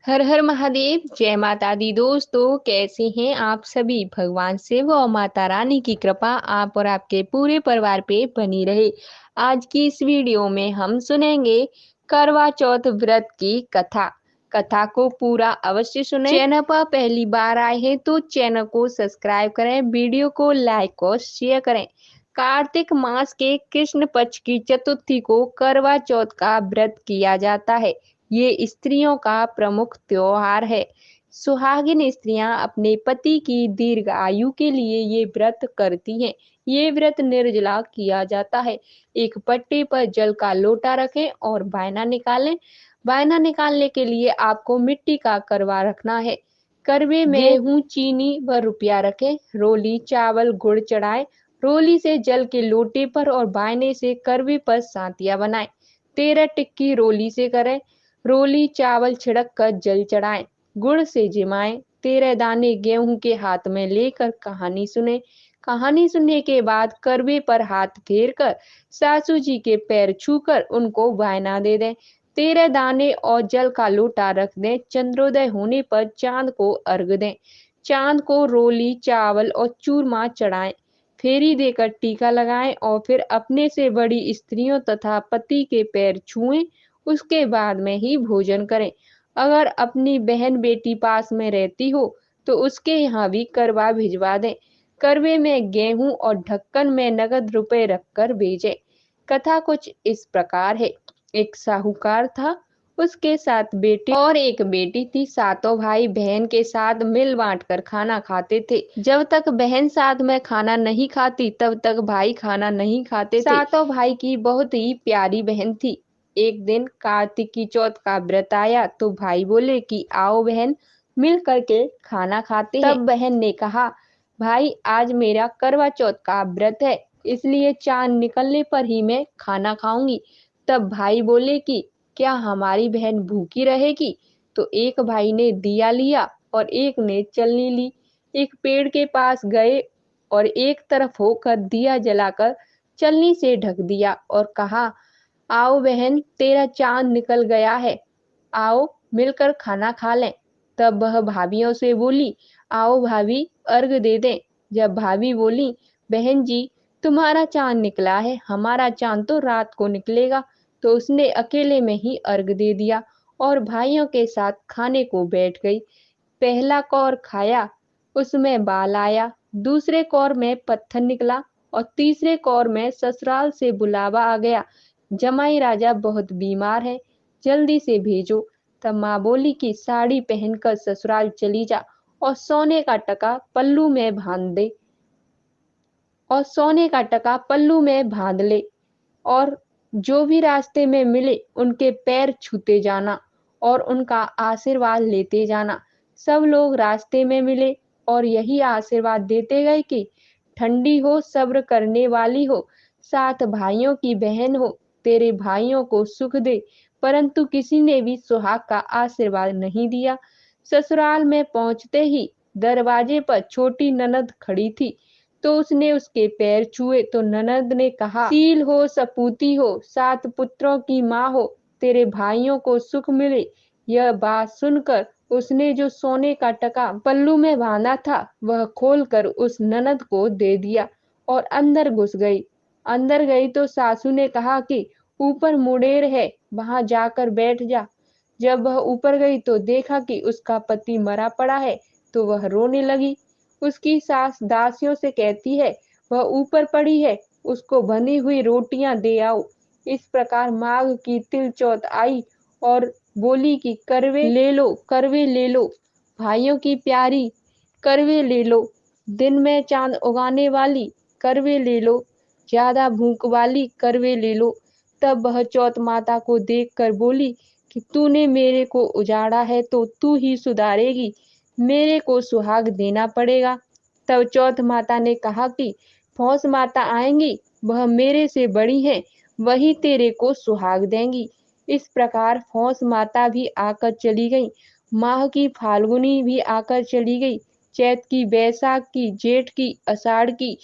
हर हर महादेव। जय माता दी। दोस्तों, कैसे हैं आप सभी। भगवान शिव और माता रानी की कृपा आप और आपके पूरे परिवार पे बनी रहे। आज की इस वीडियो में हम सुनेंगे करवा चौथ व्रत की कथा। कथा को पूरा अवश्य सुनें। चैनल पर पहली बार आए हैं तो चैनल को सब्सक्राइब करें, वीडियो को लाइक और शेयर करें। कार्तिक मास के कृष्ण पक्ष की चतुर्थी को करवा चौथ का व्रत किया जाता है। ये स्त्रियों का प्रमुख त्योहार है। सुहागिन स्त्रियां अपने पति की दीर्घ आयु के लिए ये व्रत करती हैं। ये व्रत निर्जला किया जाता है। एक पट्टे पर जल का लोटा रखें और बायना निकालें। बायना निकालने के लिए आपको मिट्टी का करवा रखना है। करवे में गेहूं, चीनी व रुपया रखें। रोली, चावल, गुड़ चढ़ाएं। रोली से जल के लोटे पर और बायने से करवे पर सातिया बनाएं। 13 टिक्की रोली से करें। रोली चावल छिड़क कर जल चढ़ाएं, गुड़ से जिमाएं। 13 दाने गेहूं के हाथ में लेकर कहानी सुने। कहानी सुनने के बाद करवे पर हाथ फेर कर सासू जी के पैर छूकर उनको वायना दे दें। 13 दाने और जल का लोटा रख दें। चंद्रोदय होने पर चांद को अर्घ दें। चांद को रोली, चावल और चूरमा चढ़ाएं। फेरी देकर टीका लगाएं और फिर अपने से बड़ी स्त्रियों तथा पति के पैर छुएं। उसके बाद में ही भोजन करें। अगर अपनी बहन बेटी पास में रहती हो तो उसके यहाँ भी करवा भिजवा दें। करवे में गेहूं और ढक्कन में नगद रुपए रखकर भेजें। कथा कुछ इस प्रकार है। एक साहूकार था, उसके 7 बेटे और एक बेटी थी। सातों भाई बहन के साथ मिल बांट कर खाना खाते थे। जब तक बहन साथ में खाना नहीं खाती तब तक भाई खाना नहीं खाते थे। सातों भाई की बहुत ही प्यारी बहन थी। एक दिन कार्तिक की चौथ का व्रत आया तो भाई बोले कि आओ बहन, मिल करके खाना खाते हैं। तब बहन ने कहा, भाई आज मेरा करवा चौथ का व्रत है, इसलिए चांद निकलने पर ही मैं खाना खाऊंगी। तब भाई बोले कि क्या हमारी बहन भूखी रहेगी। तो एक भाई ने दिया लिया और एक ने चलनी ली। एक पेड़ के पास गए और एक तरफ होकर दिया जलाकर चलनी से ढक दिया और कहा, आओ बहन, तेरा चांद निकल गया है, आओ मिलकर खाना खा लें। तब वह भाभियों से बोली, आओ भाभी, अर्घ दे दें। जब भाभी बोली, बहन जी, तुम्हारा चांद निकला है, हमारा चांद तो रात को निकलेगा। तो उसने अकेले में ही अर्घ दे दिया और भाइयों के साथ खाने को बैठ गई। पहला कौर खाया, उसमें बाल आया। दूसरे कौर में पत्थर निकला और तीसरे कौर में ससुराल से बुलावा आ गया, जमाई राजा बहुत बीमार है, जल्दी से भेजो। तब माँ बोली कि साड़ी पहनकर ससुराल चली जा और सोने का टका पल्लू में बांध ले और जो भी रास्ते में मिले उनके पैर छूते जाना और उनका आशीर्वाद लेते जाना। सब लोग रास्ते में मिले और यही आशीर्वाद देते गए कि ठंडी हो, सब्र करने वाली हो, 7 भाइयों की बहन हो, तेरे भाइयों को सुख दे। परंतु किसी ने भी सुहाग का आशीर्वाद नहीं दिया। ससुराल में पहुंचते ही दरवाजे पर छोटी ननद खड़ी थी, तो उसने उसके पैर छुए तो ननद ने कहा, सील हो, सपूती हो, 7 पुत्रों की माँ हो, तेरे भाइयों को सुख मिले। यह बात सुनकर उसने जो सोने का टका पल्लू में बांधा था वह खोलकर उस ननद को दे दिया और अंदर घुस गई। अंदर गई तो सासू ने कहा कि ऊपर मुंडेर है, वहां जाकर बैठ जा। जब वह ऊपर गई तो देखा कि उसका पति मरा पड़ा है, तो वह रोने लगी। उसकी सास दासियों से कहती है, वह ऊपर पड़ी है, उसको बनी हुई रोटियां दे आओ। इस प्रकार माघ की तिल चौथ आई और बोली कि करवे ले लो, भाइयों की प्यारी, करवे ले लो। दिन में चांद उगाने वाली, करवे ले लो। ज्यादा भूख वाली, करवे ले लो। तब वह चौथ माता को देखकर बोली कि तूने मेरे को उजाड़ा है तो तू ही सुधारेगी, मेरे को सुहाग देना पड़ेगा। तब चौथ माता ने कहा कि फौस माता आएंगी, वह मेरे से बड़ी हैं, वही तेरे को सुहाग देंगी। इस प्रकार फौस माता भी आकर चली गई। माह की फाल्गुनी भी आकर चली गई। चैत की, बैसाख की, जेठ की, आषाढ़ की,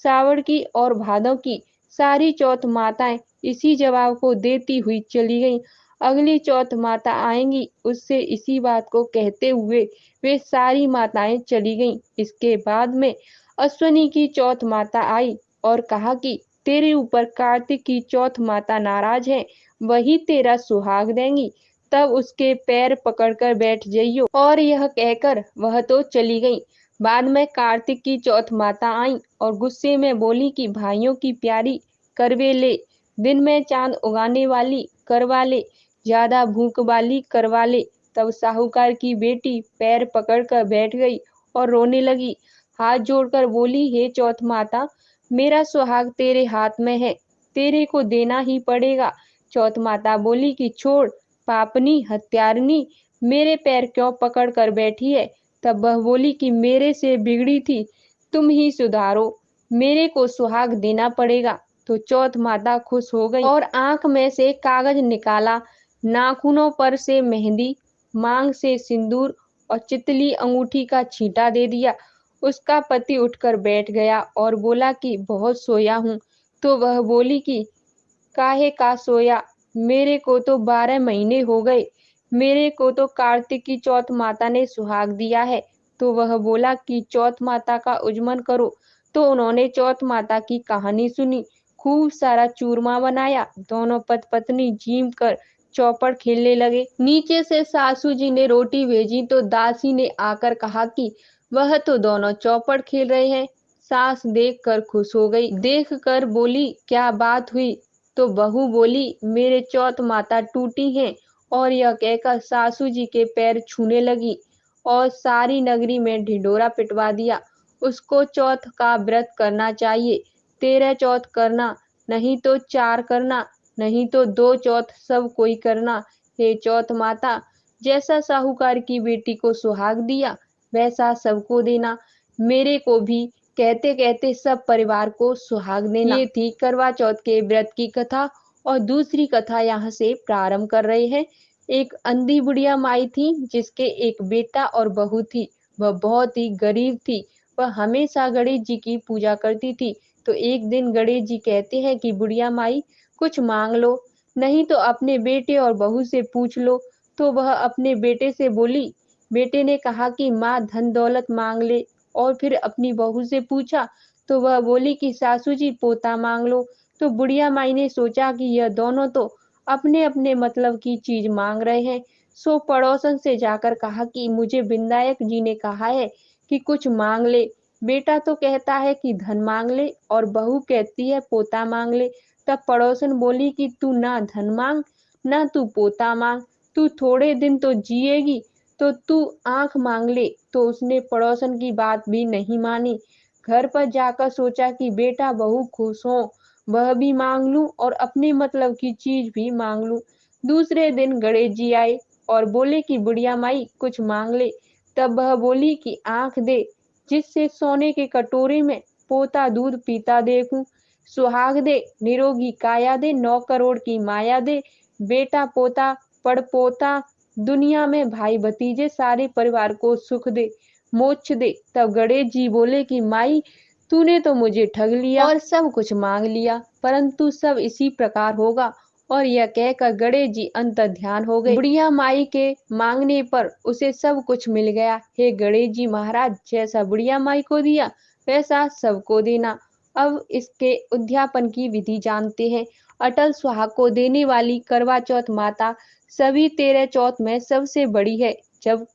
सावन की और भादों की सारी चौथ माताएं इसी जवाब को देती हुई चली गईं। अगली चौथ माता आएंगी। उससे इसी बात को कहते हुए वे सारी माताएं चली गईं। इसके बाद में अश्विनी की चौथ माता आई और कहा कि तेरे ऊपर कार्तिक की चौथ माता नाराज है, वही तेरा सुहाग देंगी, तब उसके पैर पकड़कर बैठ जाइयो। और यह कहकर वह तो चली गई। बाद में कार्तिक की चौथ माता आई और गुस्से में बोली कि भाइयों की प्यारी करवे ले, दिन में चांद उगाने वाली करवा ले, ज्यादा भूख वाली करवा ले। तब साहूकार की बेटी पैर पकड़कर बैठ गई और रोने लगी। हाथ जोड़कर बोली, हे चौथ माता, मेरा सुहाग तेरे हाथ में है, तेरे को देना ही पड़ेगा। चौथ माता बोली कि छोड़ पापनी हत्यारिनी, मेरे पैर क्यों पकड़ कर बैठी है। तब वह बोली कि मेरे से बिगड़ी थी, तुम ही सुधारो, मेरे को सुहाग देना पड़ेगा। तो चौथ माता खुश हो गई और आंख में से कागज निकाला, नाखूनों पर से मेहंदी, मांग से सिंदूर और चितली अंगूठी का छींटा दे दिया। उसका पति उठकर बैठ गया और बोला कि बहुत सोया हूँ। तो वह बोली कि काहे का सोया, मेरे को तो 12 महीने हो गए, मेरे को तो कार्तिक की चौथ माता ने सुहाग दिया है। तो वह बोला कि चौथ माता का उजमन करो। तो उन्होंने चौथ माता की कहानी सुनी, खूब सारा चूरमा बनाया। दोनों पति पत्नी जीम कर चौपड़ खेलने लगे। नीचे से सासू जी ने रोटी भेजी तो दासी ने आकर कहा कि वह तो दोनों चौपड़ खेल रहे हैं। सास देख कर खुश हो गई, देख कर बोली क्या बात हुई। तो बहू बोली मेरे चौथ माता टूटी हैं। और यह कहकर सासू जी के पैर छूने लगी और सारी नगरी में ढिंढोरा पिटवा दिया। उसको चौथ का व्रत करना चाहिए, 13 चौथ करना, नहीं तो 4 करना, नहीं तो 2 चौथ सब कोई करना। हे चौथ माता, जैसा साहूकार की बेटी को सुहाग दिया वैसा सबको देना, मेरे को भी कहते कहते सब परिवार को सुहाग देना। ये थी करवा चौथ के व्रत की कथा। और दूसरी कथा यहाँ से प्रारंभ कर रहे हैं। एक अंधी बुढ़िया माई थी जिसके एक बेटा और बहू थी। वह बहुत ही गरीब थी। वह हमेशा गणेश जी की पूजा करती थी। तो एक दिन गणेश जी कहते हैं कि बुढ़िया माई कुछ मांग लो, नहीं तो अपने बेटे और बहू से पूछ लो। तो वह अपने बेटे से बोली। बेटे ने कहा कि माँ धन दौलत मांग ले। और फिर अपनी बहू से पूछा तो वह बोली कि सासू जी पोता मांग लो। तो बुढ़िया माई ने सोचा कि यह दोनों तो अपने अपने मतलब की चीज मांग रहे हैं। सो पड़ोसन से जाकर कहा कि मुझे विनायक जी ने कहा है कि कुछ मांग ले। बेटा तो कहता है कि धन मांग ले और बहू कहती है पोता मांग ले। तब पड़ोसन बोली कि तू ना धन मांग, ना तू पोता मांग, तू थोड़े दिन तो जिएगी, तो तू आंख मांग ले। तो उसने पड़ोसन की बात भी नहीं मानी। घर पर जाकर सोचा कि बेटा बहू खुश हो, वह भी मांग लूं और अपने मतलब की चीज भी मांग लूं। दूसरे दिन गणेश जी आए और बोले कि बुढ़िया माई कुछ मांग ले। तब वह बोली कि आंख दे, जिससे सोने के कटोरे में पोता दूध पीता देखूं। सुहाग दे, निरोगी काया दे, 9 करोड़ की माया दे, बेटा पोता पड़पोता, दुनिया में भाई भतीजे सारे परिवार को सुख दे, मोक्ष दे। तब गणेश जी बोले कि माई तूने तो मुझे ठग लिया और सब कुछ मांग लिया, परंतु सब इसी प्रकार होगा। और यह कहकर गणेश जी अंतर ध्यान हो गए। बुढ़िया माई के मांगने पर उसे सब कुछ मिल गया। हे गणेश जी महाराज, जैसा बुढ़िया माई को दिया वैसा सबको देना। अब इसके उद्यापन की विधि जानते हैं। अटल सुहाग को देने वाली करवा चौथ माता सभी 13 चौथ में सबसे बड़ी है। जब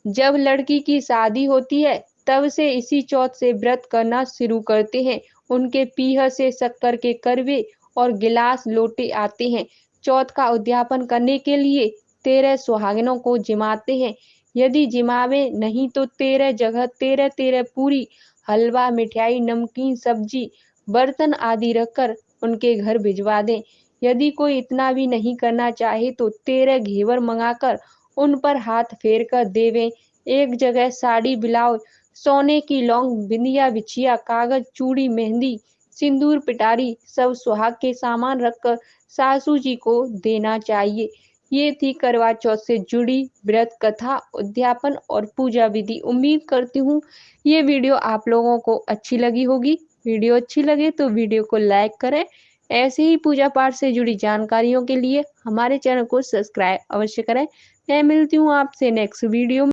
जब लड़की की शादी होती है तब से इसी चौथ से व्रत करना शुरू करते हैं। उनके पीहर से शक्कर के करवे और गिलास लोटे आते हैं। चौथ का उद्यापन करने के लिए 13 सुहागिनों को जिमाते हैं। यदि जिमावे नहीं तो 13 जगह 13 पूरी, हलवा, मिठाई, नमकीन, सब्जी, बर्तन आदि रखकर उनके घर भिजवा दें। यदि कोई इतना भी नहीं करना चाहे तो 13 घेवर मंगाकर उन पर हाथ फेर कर देवें। एक जगह साड़ी, ब्लाउज, सोने की लौंग, बिंदिया, बिछिया, कागज, चूड़ी, मेहंदी, सिंदूर, पिटारी सब सुहाग के सामान रखकर सासू जी को देना चाहिए। ये थी करवा चौथ से जुड़ी व्रत कथा, उद्यापन और पूजा विधि। उम्मीद करती हूँ ये वीडियो आप लोगों को अच्छी लगी होगी। वीडियो अच्छी लगे तो वीडियो को लाइक करें, ऐसे ही पूजा पाठ से जुड़ी जानकारियों के लिए हमारे चैनल को सब्सक्राइब अवश्य करें। मैं मिलती हूँ आपसे नेक्स्ट वीडियो में।